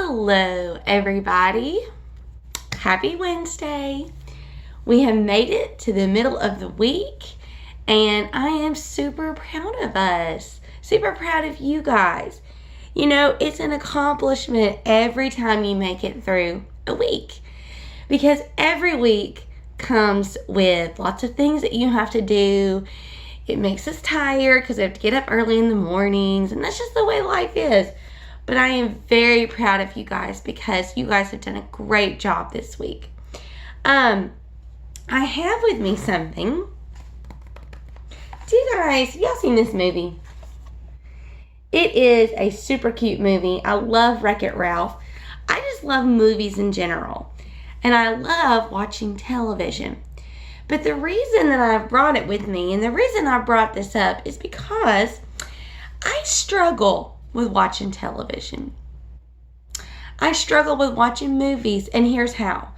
Hello, everybody. Happy Wednesday. We have made it to the middle of the week, and I am super proud of us. Super proud of you guys. You know, it's an accomplishment every time you make it through a week, because every week comes with lots of things that you have to do. It makes us tired because we have to get up early in the mornings, and that's just the way life is. But I am very proud of you guys because you guys have done a great job this week. I have with me something. Y'all seen this movie? It is a super cute movie. I love Wreck-It Ralph. I just love movies in general. And I love watching television. But the reason that I brought it with me, and the reason I brought this up, is because I struggle with watching television. I struggle with watching movies, and here's how.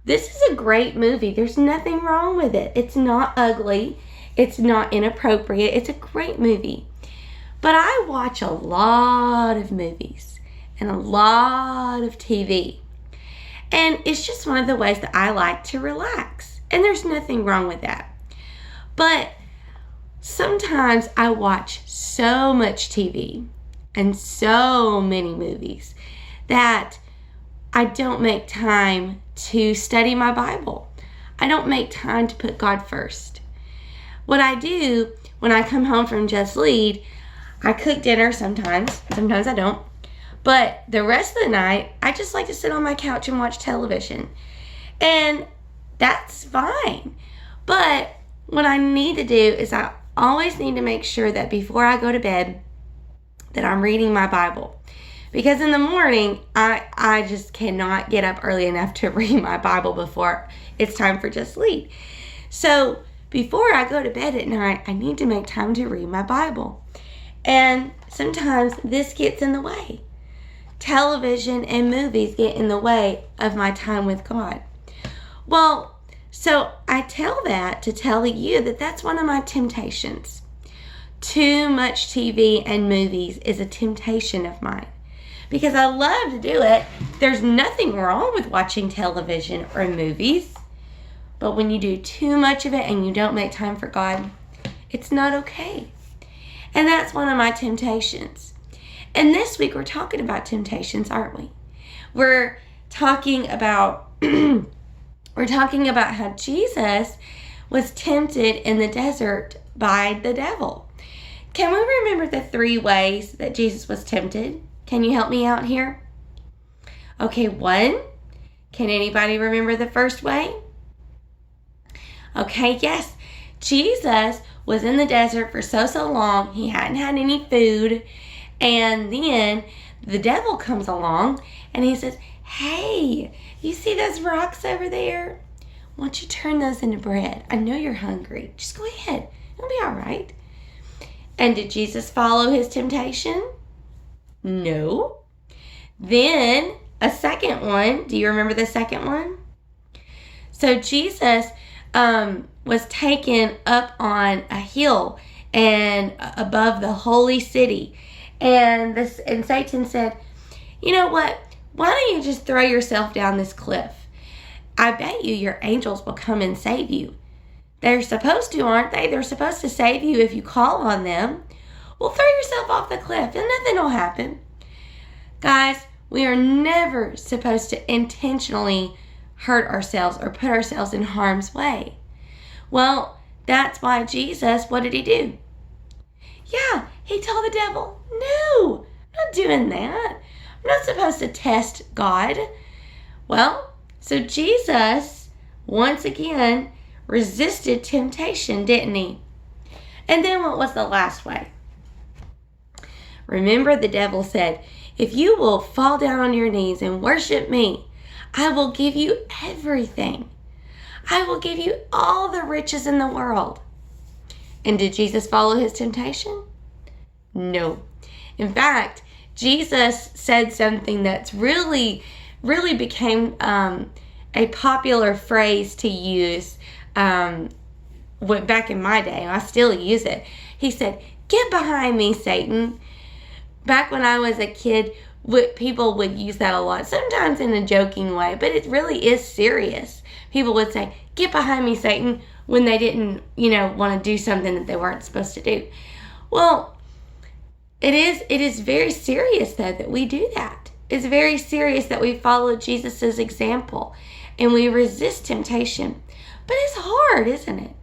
This is a great movie. There's nothing wrong with it. It's not ugly. It's not inappropriate. It's a great movie. But I watch a lot of movies and a lot of TV. And it's just one of the ways that I like to relax. And there's nothing wrong with that. But sometimes I watch so much TV and so many movies that I don't make time to study my Bible. I don't make time to put God first. What I do when I come home from Just Lead, I cook dinner sometimes I don't. But the rest of the night, I just like to sit on my couch and watch television. And that's fine. But what I need to do is I always need to make sure that before I go to bed, that I'm reading my Bible. Because in the morning, I just cannot get up early enough to read my Bible before it's time for Just Lead. So before I go to bed at night, I need to make time to read my Bible. And sometimes this gets in the way. Television and movies get in the way of my time with God. Well, so I tell that to tell you that that's one of my temptations. Too much TV and movies is a temptation of mine because I love to do it. There's nothing wrong with watching television or movies, but when you do too much of it and you don't make time for God, it's not okay. And that's one of my temptations. And this week we're talking about temptations, aren't we? We're talking about how Jesus was tempted in the desert by the devil. Can we remember the 3 ways that Jesus was tempted? Can you help me out here? Okay, 1. Can anybody remember the first way? Okay, yes. Jesus was in the desert for so long. He hadn't had any food. And then the devil comes along and he says, "Hey, you see those rocks over there? Why don't you turn those into bread? I know you're hungry. Just go ahead. It'll be all right." And did Jesus follow his temptation? No. Then a second one. Do you remember the second one? So Jesus was taken up on a hill and above the holy city. And Satan said, "You know what? Why don't you just throw yourself down this cliff? I bet you your angels will come and save you. They're supposed to, aren't they? They're supposed to save you if you call on them. Well, throw yourself off the cliff and nothing will happen." Guys, we are never supposed to intentionally hurt ourselves or put ourselves in harm's way. Well, that's why Jesus, what did he do? Yeah, he told the devil, "No, I'm not doing that. I'm not supposed to test God." Well, so Jesus, once again, resisted temptation, didn't he? And then what was the last way? Remember, the devil said, "If you will fall down on your knees and worship me, I will give you everything. I will give you all the riches in the world." And did Jesus follow his temptation? No. In fact, Jesus said something that's really became a popular phrase to use back in my day. I still use it. He said, "Get behind me, Satan." Back when I was a kid, People would use that a lot, sometimes in a joking way, but it really is serious. People would say, "Get behind me, Satan," when they didn't, want to do something that they weren't supposed to do. Well, it is very serious, though, that we do that. It's very serious that we follow Jesus' example and we resist temptation. But it's hard, isn't it?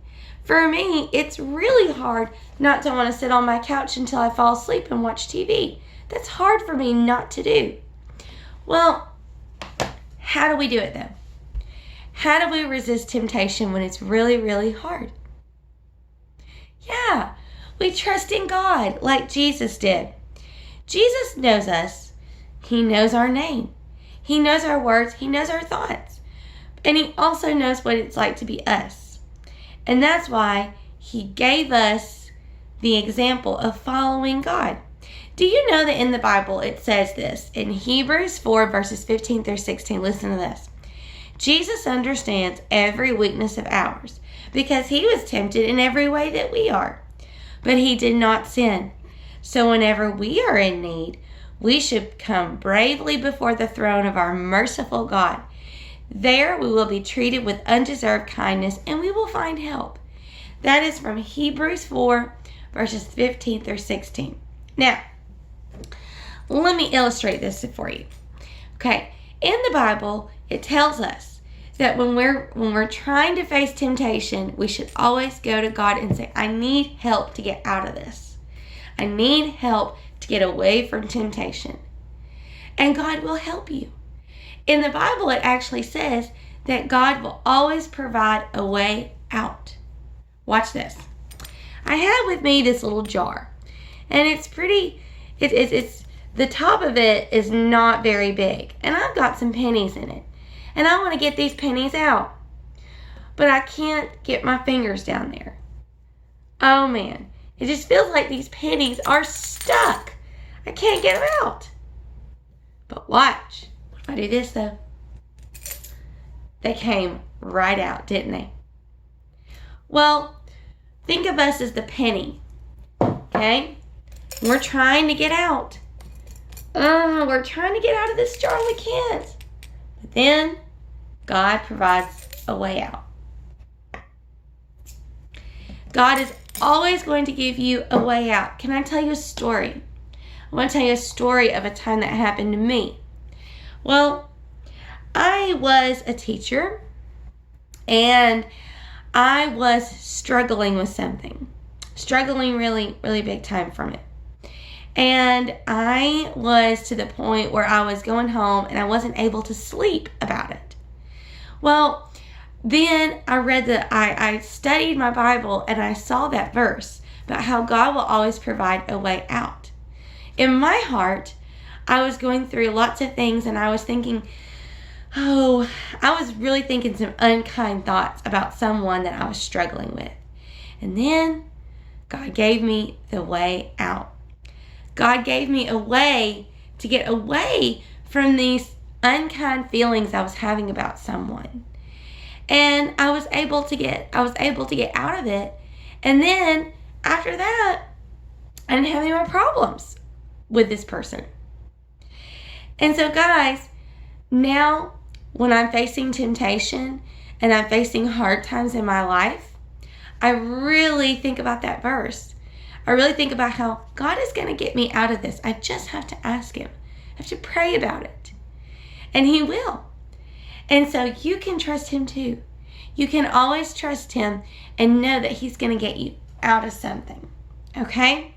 For me, it's really hard not to want to sit on my couch until I fall asleep and watch TV. That's hard for me not to do. Well, how do we do it, though? How do we resist temptation when it's really, really hard? Yeah, we trust in God like Jesus did. Jesus knows us. He knows our name. He knows our words. He knows our thoughts. And he also knows what it's like to be us. And that's why he gave us the example of following God. Do you know that in the Bible it says this? In Hebrews 4 verses 15 through 16, listen to this. Jesus understands every weakness of ours because he was tempted in every way that we are. But he did not sin. So whenever we are in need, we should come bravely before the throne of our merciful God. There we will be treated with undeserved kindness and we will find help. That is from Hebrews 4 verses 15 through 16. Now, let me illustrate this for you. Okay, in the Bible, it tells us that when we're trying to face temptation, we should always go to God and say, "I need help to get out of this. I need help to get away from temptation." And God will help you. In the Bible, it actually says that God will always provide a way out. Watch this. I have with me this little jar, and it's the top of it is not very big, and I've got some pennies in it, and I want to get these pennies out, but I can't get my fingers down there. Oh man, it just feels like these pennies are stuck. I can't get them out. But watch. What if I do this though? They came right out, didn't they? Well, think of us as the penny, okay? We're trying to get out. We're trying to get out of this jar and we can't. But then God provides a way out. God is always going to give you a way out. Can I tell you a story? I want to tell you a story of a time that happened to me. Well, I was a teacher and I was struggling with something. Struggling really, really big time from it. And I was to the point where I was going home and I wasn't able to sleep about it. Well, then I studied my Bible and I saw that verse about how God will always provide a way out. In my heart, I was going through lots of things and I was thinking, I was really thinking some unkind thoughts about someone that I was struggling with. And then God gave me the way out. God gave me a way to get away from these unkind feelings I was having about someone. And I was able to get out of it. And then after that, I didn't have any more problems with this person. And so guys, now when I'm facing temptation and I'm facing hard times in my life, I really think about that verse. I really think about how God is going to get me out of this. I just have to ask him. I have to pray about it. And he will. And so you can trust him too. You can always trust him and know that he's going to get you out of something. Okay?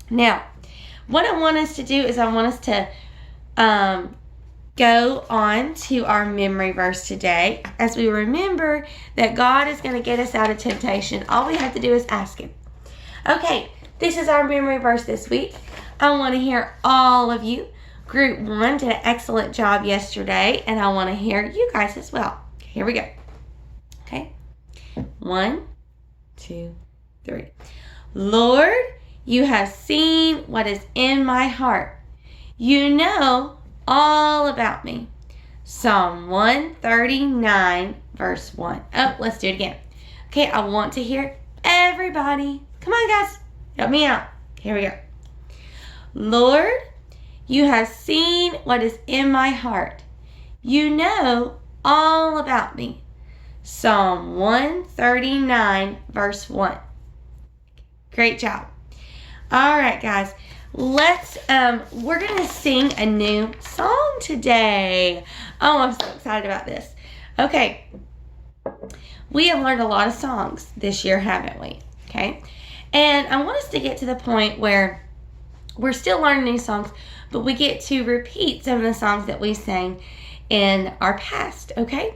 Now, what I want us to do is I want us to go on to our memory verse today as we remember that God is going to get us out of temptation. All we have to do is ask him. Okay, this is our memory verse this week. I want to hear all of you. Group 1 did an excellent job yesterday, and I want to hear you guys as well. Here we go. Okay, 1, 2, 3. Lord, you have seen what is in my heart. You know all about me. Psalm 139, verse 1. Oh, let's do it again. Okay, I want to hear everybody. Come on, guys. Help me out. Here we go. Lord, You have seen what is in my heart. You know all about me. Psalm 139, verse 1. Great job. All right, guys. We're going to sing a new song today. Oh, I'm so excited about this. Okay. We have learned a lot of songs this year, haven't we? Okay. And I want us to get to the point where we're still learning new songs, but we get to repeat some of the songs that we sang in our past, okay?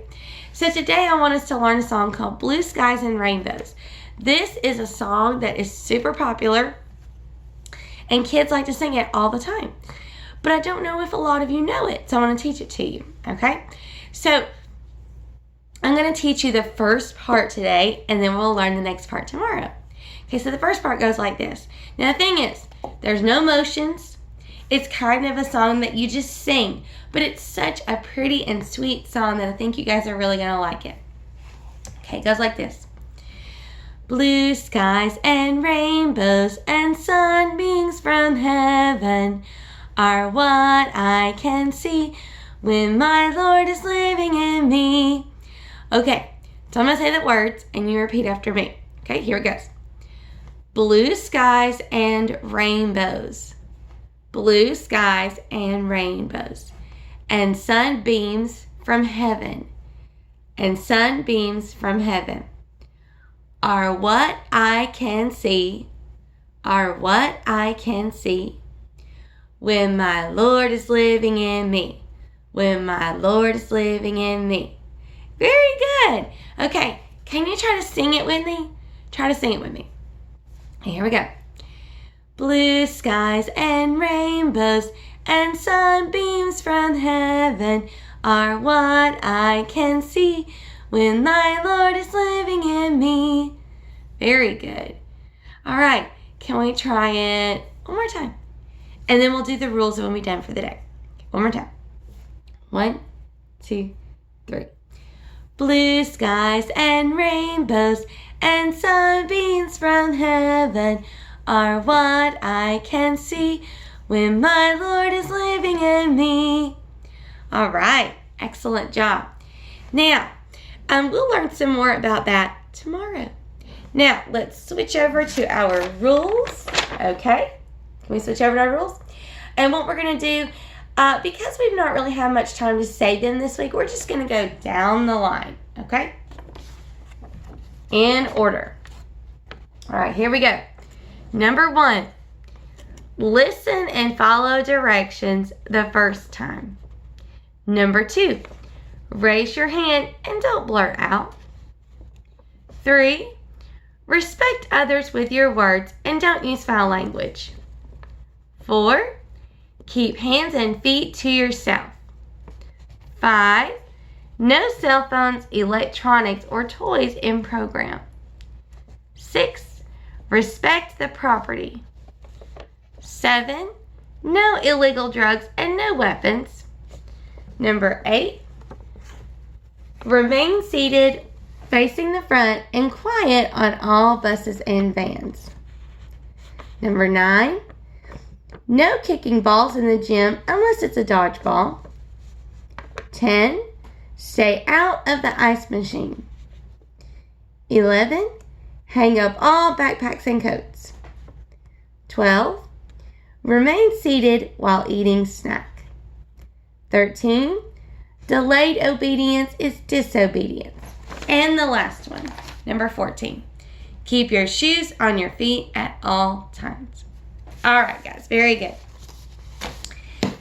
So today I want us to learn a song called Blue Skies and Rainbows. This is a song that is super popular, and kids like to sing it all the time. But I don't know if a lot of you know it, so I want to teach it to you, okay? So I'm going to teach you the first part today, and then we'll learn the next part tomorrow. Okay, so the first part goes like this. Now the thing is, there's no motions. It's kind of a song that you just sing, but it's such a pretty and sweet song that I think you guys are really going to like it. Okay, it goes like this. Blue skies and rainbows and sunbeams from heaven are what I can see when my Lord is living in me. Okay, so I'm going to say the words and you repeat after me. Okay, here it goes. Blue skies and rainbows. Blue skies and rainbows. And sunbeams from heaven. And sunbeams from heaven are what I can see. Are what I can see when my Lord is living in me. When my Lord is living in me. Very good. Okay, can you try to sing it with me? Try to sing it with me. Here we go. Blue skies and rainbows and sunbeams from heaven are what I can see when my Lord is living in me. Very good. All right, can we try it one more time? And then we'll do the rules when we're done for the day. One more time. 1, 2, 3. Blue skies and rainbows and sunbeams from heaven are what I can see when my Lord is living in me. All right, excellent job. Now, we'll learn some more about that tomorrow. Now, let's switch over to our rules, okay? Can we switch over to our rules? And what we're going to do, because we've not really had much time to say them this week, we're just going to go down the line, okay? In order. All right, here we go. Number 1, listen and follow directions the first time. Number 2, raise your hand and don't blurt out. 3, respect others with your words and don't use foul language. 4, keep hands and feet to yourself. 5, no cell phones, electronics, or toys in program. 6, respect the property. 7, no illegal drugs and no weapons. Number 8, remain seated facing the front and quiet on all buses and vans. Number 9, no kicking balls in the gym unless it's a dodgeball. 10, stay out of the ice machine. 11, hang up all backpacks and coats. 12, remain seated while eating snack. 13, delayed obedience is disobedience. And the last one, number 14, keep your shoes on your feet at all times. All right, guys, very good.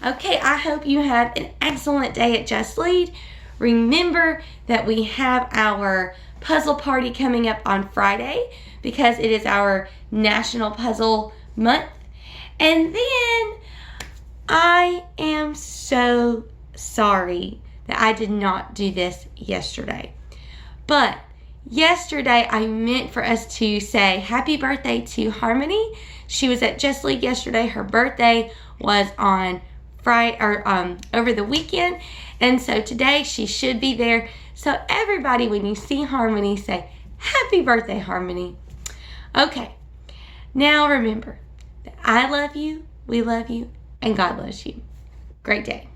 Okay, I hope you have an excellent day at Just Lead. Remember that we have our puzzle party coming up on Friday because it is our National Puzzle Month. And then I am so sorry that I did not do this yesterday. But yesterday I meant for us to say happy birthday to Harmony. She was at Just Lead yesterday. Her birthday was on Friday or over the weekend. And so today she should be there. So everybody, when you see Harmony, say happy birthday, Harmony. Okay. Now remember that I love you, we love you, and God bless you. Great day.